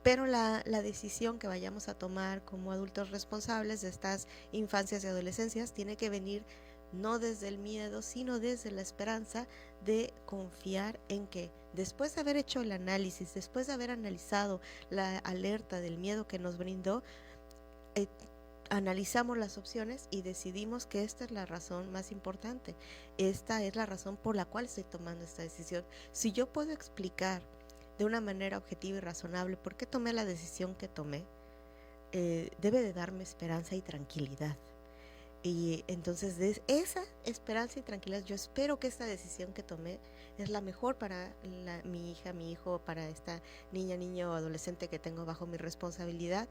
Pero la decisión que vayamos a tomar como adultos responsables de estas infancias y adolescencias tiene que venir no desde el miedo, sino desde la esperanza de confiar en que después de haber hecho el análisis, después de haber analizado la alerta del miedo que nos brindó, analizamos las opciones y decidimos que esta es la razón más importante, esta es la razón por la cual estoy tomando esta decisión. Si yo puedo explicar de una manera objetiva y razonable por qué tomé la decisión que tomé, debe de darme esperanza y tranquilidad. Y entonces de esa esperanza y tranquilidad, yo espero que esta decisión que tomé es la mejor para mi hija, mi hijo, para esta niña, niño o adolescente que tengo bajo mi responsabilidad.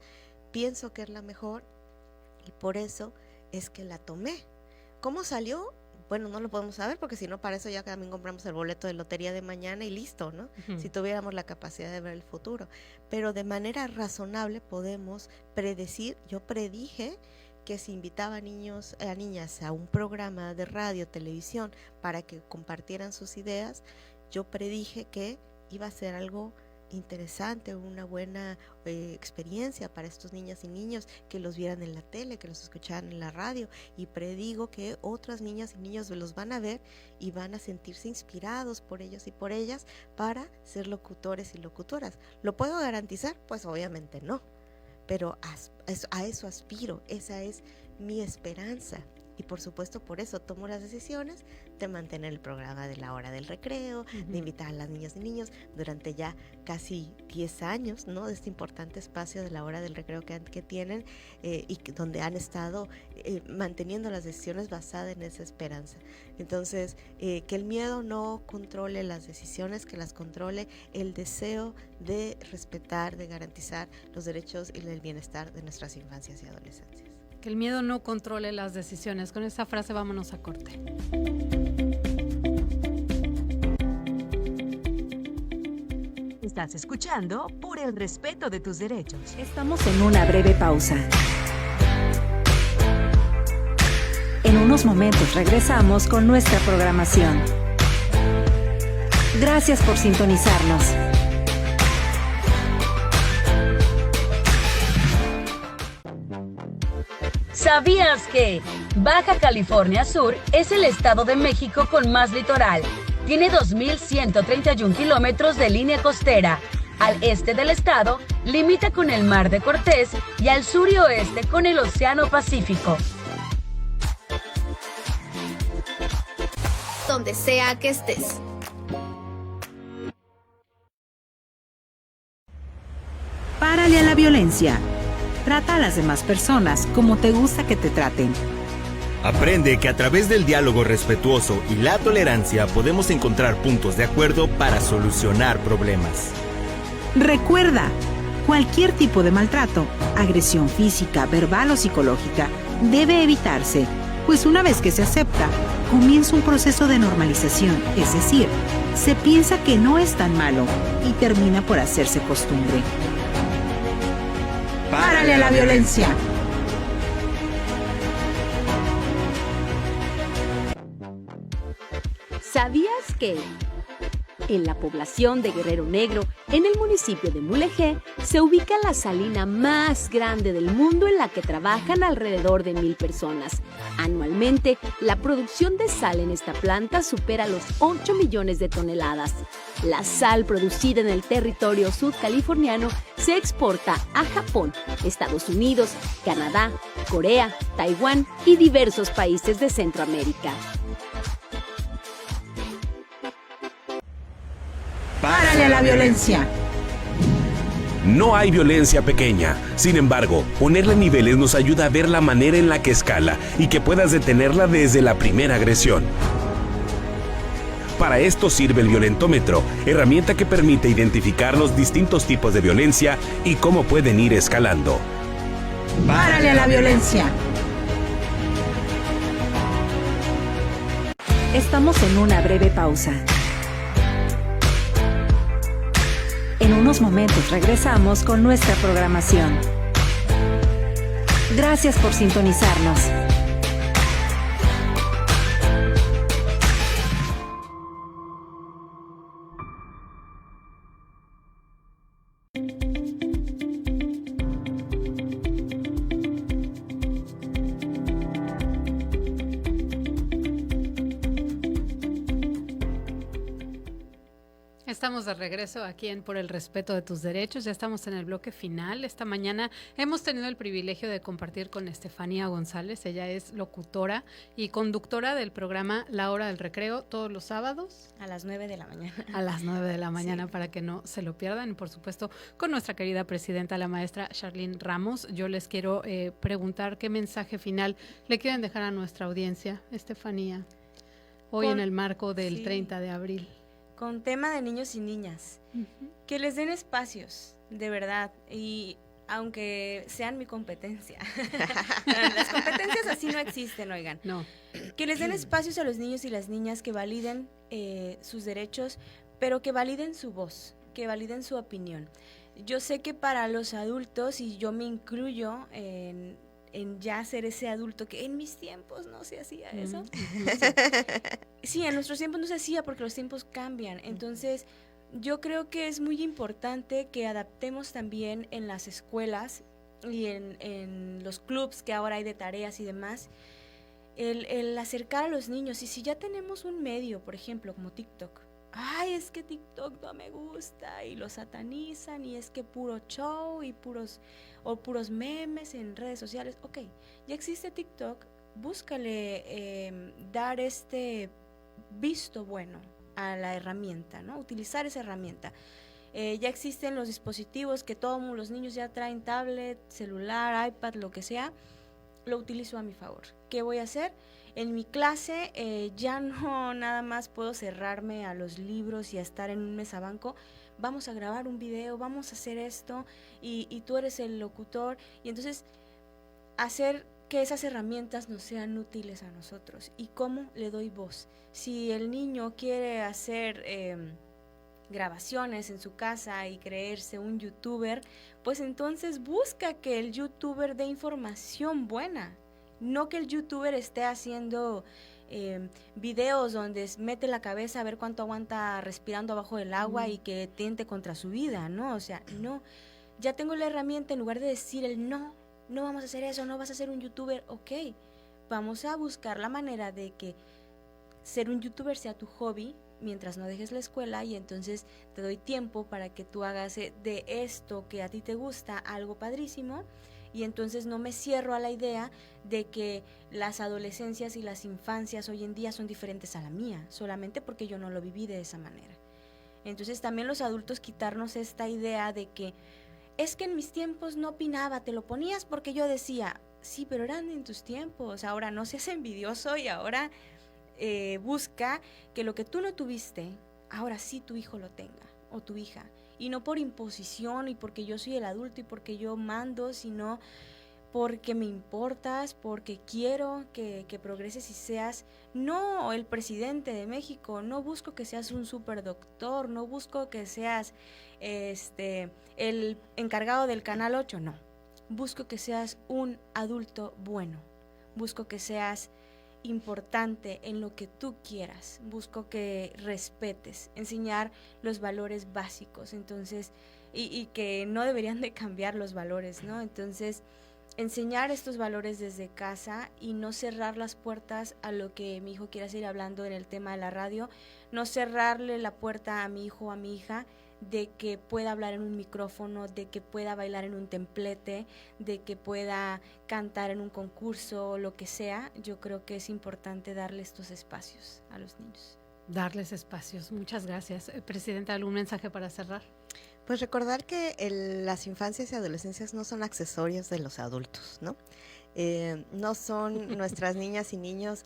Pienso que es la mejor y por eso es que la tomé. ¿Cómo salió? Bueno, no lo podemos saber, porque si no, para eso ya también compramos el boleto de lotería de mañana y listo, ¿no? Si tuviéramos la capacidad de ver el futuro. Pero de manera razonable podemos predecir. Yo predije que si invitaba a niños, a niñas a un programa de radio, televisión, para que compartieran sus ideas, yo predije que iba a ser algo interesante, una buena experiencia para estos niñas y niños, que los vieran en la tele, que los escucharan en la radio, y predigo que otras niñas y niños los van a ver y van a sentirse inspirados por ellos y por ellas para ser locutores y locutoras. ¿Lo puedo garantizar? Pues obviamente no, pero a eso aspiro, esa es mi esperanza. Y por supuesto por eso tomo las decisiones de mantener el programa de la hora del recreo, de invitar a las niñas y niños durante ya casi 10 años, ¿no? De este importante espacio de la hora del recreo que tienen donde han estado manteniendo las decisiones basadas en esa esperanza. Entonces, que el miedo no controle las decisiones, que las controle el deseo de respetar, de garantizar los derechos y el bienestar de nuestras infancias y adolescencias. Que el miedo no controle las decisiones. Con esta frase vámonos a corte. Estás escuchando Por el respeto de tus derechos. Estamos en una breve pausa. En unos momentos regresamos con nuestra programación. Gracias por sintonizarnos. ¿Sabías que Baja California Sur es el estado de México con más litoral? Tiene 2.131 kilómetros de línea costera. Al este del estado, limita con el Mar de Cortés y al sur y oeste con el Océano Pacífico. Donde sea que estés. Párale a la violencia. Trata a las demás personas como te gusta que te traten. Aprende que a través del diálogo respetuoso y la tolerancia podemos encontrar puntos de acuerdo para solucionar problemas. Recuerda, cualquier tipo de maltrato, agresión física, verbal o psicológica, debe evitarse, pues una vez que se acepta, comienza un proceso de normalización, es decir, se piensa que no es tan malo y termina por hacerse costumbre. ¡Párale a la violencia! ¿Sabías que en la población de Guerrero Negro, en el municipio de Mulegé, se ubica la salina más grande del mundo en la que trabajan alrededor de 1,000 personas? Anualmente, la producción de sal en esta planta supera los 8 millones de toneladas. La sal producida en el territorio sudcaliforniano se exporta a Japón, Estados Unidos, Canadá, Corea, Taiwán y diversos países de Centroamérica. ¡Párale a la violencia! No hay violencia pequeña. Sin embargo, ponerle niveles nos ayuda a ver la manera en la que escala y que puedas detenerla desde la primera agresión. Para esto sirve el violentómetro, herramienta que permite identificar los distintos tipos de violencia y cómo pueden ir escalando. ¡Párale a la violencia! Estamos en una breve pausa. En unos momentos regresamos con nuestra programación. Gracias por sintonizarnos. Estamos de regreso aquí en Por el Respeto de Tus Derechos. Ya estamos en el bloque final. Esta mañana hemos tenido el privilegio de compartir con Estefanía González. Ella es locutora y conductora del programa La Hora del Recreo todos los sábados. A las 9 de la mañana. A las 9 de la mañana, para que no se lo pierdan. Y por supuesto, con nuestra querida presidenta, la maestra Charlene Ramos. Yo les quiero preguntar qué mensaje final le quieren dejar a nuestra audiencia, Estefanía, hoy en el marco del 30 de abril. Con tema de niños y niñas, que les den espacios, de verdad, y aunque sean mi competencia, las competencias así no existen, oigan, no. Que les den espacios a los niños y las niñas, que validen sus derechos, pero que validen su voz, que validen su opinión. Yo sé que para los adultos, y yo me incluyo en ya ser ese adulto que en mis tiempos no se hacía eso. Sí, en nuestros tiempos no se hacía porque los tiempos cambian. Entonces, yo creo que es muy importante que adaptemos también en las escuelas y en los clubs que ahora hay de tareas y demás, el acercar a los niños. Y si ya tenemos un medio, por ejemplo, como TikTok, ay, es que TikTok no me gusta, y lo satanizan, y es que puro show y puros memes en redes sociales. Ok, ya existe TikTok, búscale dar este visto bueno a la herramienta, ¿no? Utilizar esa herramienta. Ya existen los dispositivos que todos los niños ya traen, tablet, celular, iPad, lo que sea. Lo utilizo a mi favor. ¿Qué voy a hacer? En mi clase ya no nada más puedo cerrarme a los libros y a estar en un mesabanco. Vamos a grabar un video, vamos a hacer esto, y tú eres el locutor. Y entonces hacer que esas herramientas nos sean útiles a nosotros. ¿Y cómo le doy voz? Si el niño quiere hacer grabaciones en su casa y creerse un youtuber, pues entonces busca que el youtuber dé información buena. No que el youtuber esté haciendo videos donde mete la cabeza a ver cuánto aguanta respirando abajo del agua y que tiente contra su vida, ¿no? O sea, no. Ya tengo la herramienta, en lugar de decir no vamos a hacer eso, no vas a ser un youtuber, ok. Vamos a buscar la manera de que ser un youtuber sea tu hobby mientras no dejes la escuela, y entonces te doy tiempo para que tú hagas de esto que a ti te gusta algo padrísimo. Y entonces no me cierro a la idea de que las adolescencias y las infancias hoy en día son diferentes a la mía, solamente porque yo no lo viví de esa manera. Entonces también los adultos quitarnos esta idea de que es que en mis tiempos no opinaba, te lo ponías porque yo decía, sí, pero eran en tus tiempos, ahora no seas envidioso y ahora busca que lo que tú no tuviste, ahora sí tu hijo lo tenga o tu hija. Y no por imposición y porque yo soy el adulto y porque yo mando, sino porque me importas, porque quiero que progreses y seas, no el presidente de México, no busco que seas un superdoctor, no busco que seas el encargado del Canal 8, no. Busco que seas un adulto bueno, busco que seas importante en lo que tú quieras, busco que respetes, enseñar los valores básicos, entonces, y que no deberían de cambiar los valores, ¿no? Entonces, enseñar estos valores desde casa y no cerrar las puertas a lo que mi hijo quiera seguir hablando en el tema de la radio, no cerrarle la puerta a mi hijo o a mi hija de que pueda hablar en un micrófono, de que pueda bailar en un templete, de que pueda cantar en un concurso, lo que sea. Yo creo que es importante darle estos espacios a los niños. Darles espacios. Muchas gracias. Presidenta, ¿algún mensaje para cerrar? Pues recordar que las infancias y adolescencias no son accesorios de los adultos, ¿no? No son nuestras niñas y niños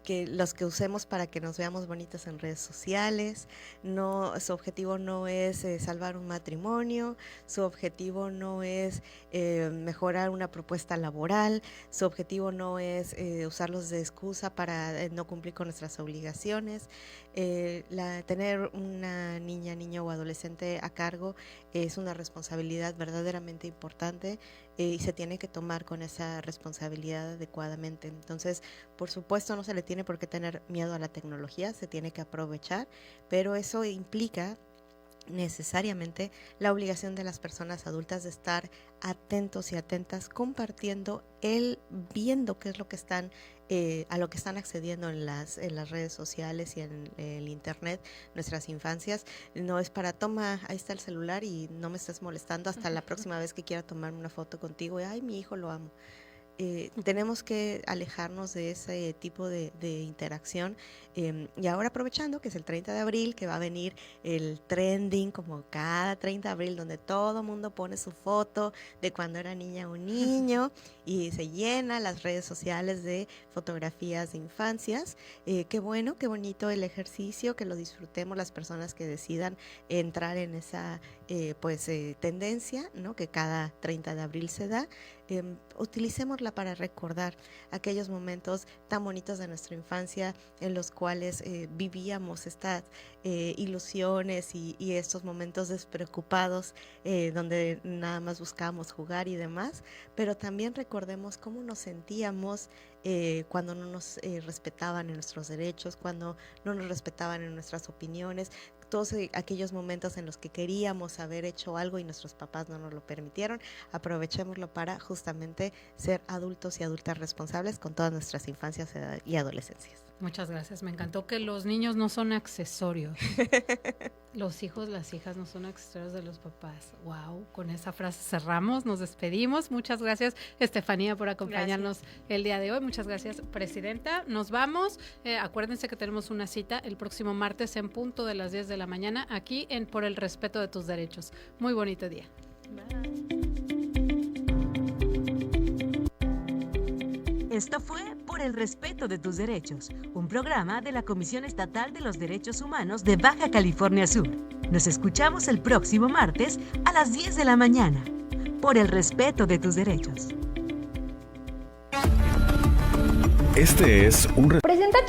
que los que usemos para que nos veamos bonitas en redes sociales. No, su objetivo no es salvar un matrimonio, su objetivo no es mejorar una propuesta laboral, su objetivo no es usarlos de excusa para no cumplir con nuestras obligaciones. Tener una niño o adolescente a cargo es una responsabilidad verdaderamente importante y se tiene que tomar con esa responsabilidad adecuadamente. Entonces, por supuesto, no se le tiene por qué tener miedo a la tecnología, se tiene que aprovechar, pero eso implica necesariamente la obligación de las personas adultas de estar atentos y atentas, compartiendo, viendo qué es lo que están a lo que están accediendo en las redes sociales y en el internet. Nuestras infancias no es para toma, ahí está el celular y no me estés molestando hasta la próxima vez que quiera tomarme una foto contigo y ay, mi hijo lo amo. Tenemos que alejarnos de ese tipo de interacción y ahora aprovechando que es el 30 de abril, que va a venir el trending como cada 30 de abril, donde todo mundo pone su foto de cuando era niña o niño y se llena las redes sociales de fotografías de infancias. Qué bueno, qué bonito el ejercicio, que lo disfrutemos las personas que decidan entrar en esa tendencia, ¿no?, que cada 30 de abril se da. Utilicémosla para recordar aquellos momentos tan bonitos de nuestra infancia en los cuales vivíamos estas ilusiones y estos momentos despreocupados donde nada más buscábamos jugar y demás, pero también recordemos cómo nos sentíamos cuando no nos respetaban en nuestros derechos, cuando no nos respetaban en nuestras opiniones, todos aquellos momentos en los que queríamos haber hecho algo y nuestros papás no nos lo permitieron. Aprovechémoslo para justamente ser adultos y adultas responsables con todas nuestras infancias y adolescencias. Muchas gracias, me encantó que los niños no son accesorios. Los hijos, las hijas no son accesorios de los papás. Wow, con esa frase cerramos, nos despedimos. Muchas gracias, Estefanía, por acompañarnos el día de hoy. Muchas gracias, Presidenta. Nos vamos. Acuérdense que tenemos una cita el próximo martes en punto de las 10 de la mañana aquí en Por el Respeto de Tus Derechos. Muy bonito día. Bye. Esto fue Por el Respeto de Tus Derechos, un programa de la Comisión Estatal de los Derechos Humanos de Baja California Sur. Nos escuchamos el próximo martes a las 10 de la mañana. Por el Respeto de Tus Derechos. Este es un... Presenta